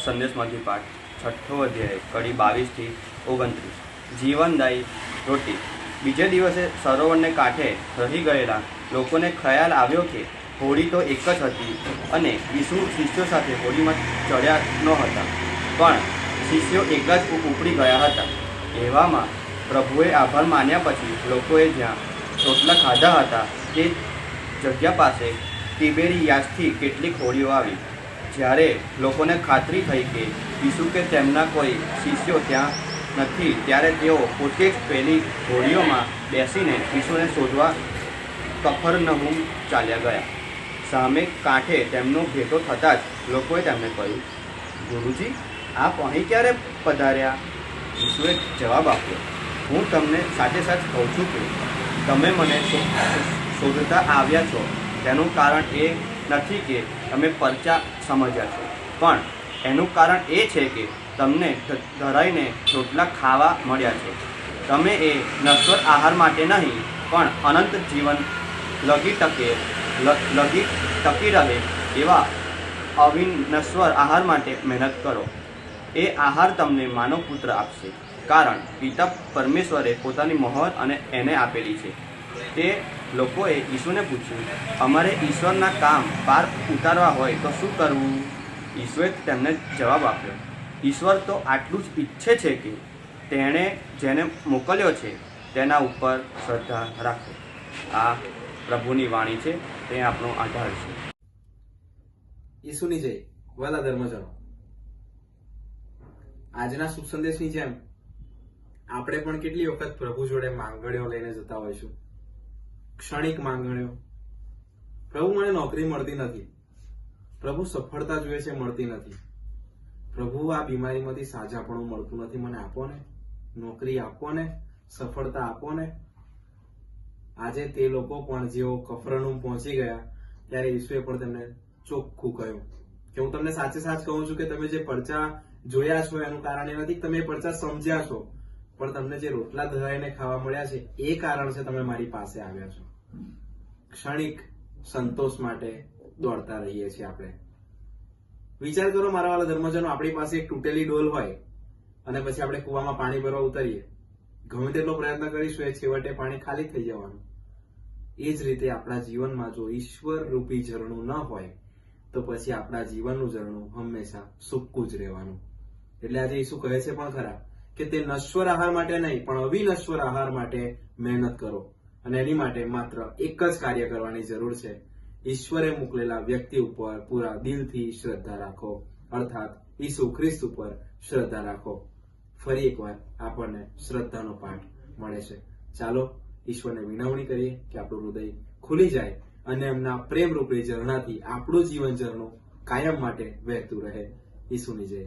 સંદેશમાંથી પાઠ 6ઠ્ઠો અધ્યાય કડી 22 થી 29 જીવનદાયી રોટી। બીજે દિવસે સરોવરને કાંઠે રહી ગયેલા લોકોને ખ્યાલ આવ્યો કે હોડી તો એક જ હતી અને ઈસુ શિષ્યો સાથે હોડીમાં ચડ્યા નહોતા, પણ શિષ્યો એક જ ઉપડી ગયા હતા। એવામાં પ્રભુએ આભાર માન્યા પછી લોકોએ જ્યાં રોટલા ખાધા હતા તે જગ્યા પાસે તિબેરિયાસથી કેટલીક હોડીઓ આવી। જ્યારે લોકોને ખાતરી થઈ કે ઈસુ કે તેમના કોઈ શિષ્યો ત્યાં નથી, ત્યારે તેઓ પોતે જ પેલી હોડીઓમાં બેસીને ઈસુને શોધવા કફરનહૂમ ચાલ્યા ગયા। સામે કાંઠે તેમનો ભેટો થતાં જ લોકોએ તેમને કહ્યું, ગુરુજી, આપ અહીં ક્યારે પધાર્યા? ઈસુએ જવાબ આપ્યો, હું તમને સાચે સાચ કહું છું કે તમે મને શોધતા આવ્યા છો તેનું કારણ એ નથી કે તમે પરચા સમજ્યા છો, પણ એનું કારણ એ છે કે તમને ધરાઈને રોટલા ખાવા મળ્યા છે। તમે એ નશ્વર આહાર માટે નહીં, પણ અનંત જીવન લગી ટકી રહે એવા અવિનશ્વર આહાર માટે મહેનત કરો। એ આહાર તમને માનવ પુત્ર આપશે, કારણ પિતા પરમેશ્વરે પોતાની મહોર અને એને આપેલી છે। તે લોકોએ ઈસુને પૂછ્યું, અમારે ઈશ્વરના કામ પાર ઉતારવા હોય તો શું કરવું? ઈસુએ તેમને જવાબ આપ્યો, ઈશ્વર તો આટલું જ ઈચ્છે છે કે તેણે જેને મોકલ્યો છે તેના ઉપર શ્રદ્ધા રાખો। આ પ્રભુની વાણી છે, તે આપણો આધાર છે। ઈસુની જય। વાલા ધર્મજનો, આજના શુભ સંદેશની જેમ આપણે પણ કેટલી વખત પ્રભુ જોડે માંગણીઓ લઈને જતા હોઈશું, ક્ષણિક માંગણીઓ। પ્રભુ, મને નોકરી મળતી નથી, પ્રભુ સફળતા જોઈએ છે, મળતી નથી, પ્રભુ આ બીમારીમાંથી સાજાપણું મળતું નથી, મને આપો ને, નોકરી આપો ને, સફળતા આપો ને। આજે તે લોકો પણ જેઓ કફરનહૂમ પહોંચી ગયા ત્યારે ઈસુએ પણ તેમને ચોખ્ખું કહ્યું કે હું તમને સાચે સાચ કહું છું કે તમે જે પરચા જોયા છો એનું કારણ એ નથી કે તમે એ પરચા સમજ્યા છો, પણ તમને જે રોટલા ધરાઈને ખાવા મળ્યા છે એ કારણ છે તમે મારી પાસે આવ્યા છો। ક્ષણિક સંતોષ માટે દોડતા રહીએ છીએ આપણે। વિચાર કરો મારા વાળા ધર્મજનો, આપણી પાસે એક તૂટેલી ડોલ હોય અને પછી આપણે કૂવામાં પાણી ભરવા ઉતરીએ, ગમે તેટલો પ્રયત્ન કરીશું એ છેવટે પાણી ખાલી થઈ જવાનું। એ જ રીતે આપણા જીવનમાં જો ઈશ્વર રૂપી ઝરણું ન હોય તો પછી આપણા જીવનનું ઝરણું હંમેશા સૂકું જ રહેવાનું। એટલે આજે ઈસુ કહે છે પણ ખરા કે તે નશ્વર આહાર માટે નહીં, પણ અવિનશ્વર આહાર માટે મહેનત કરો, અને એની માટે માત્ર એક જ કાર્ય કરવાની જરૂર છે, ઈશ્વરે મોકલેલા વ્યક્તિ ઉપર પૂરા દિલથી શ્રદ્ધા રાખો, અર્થાત ઈસુ ખ્રિસ્ત ઉપર શ્રદ્ધા રાખો। ફરી એકવાર આપણને શ્રદ્ધાનો પાઠ મળે છે। ચાલો ઈશ્વરને વિનવણી કરીએ કે આપણું હૃદય ખુલી જાય અને એમના પ્રેમ રૂપી ઝરણાથી આપણું જીવન ઝરણું કાયમ માટે વહેતું રહે। ઈસુની જય।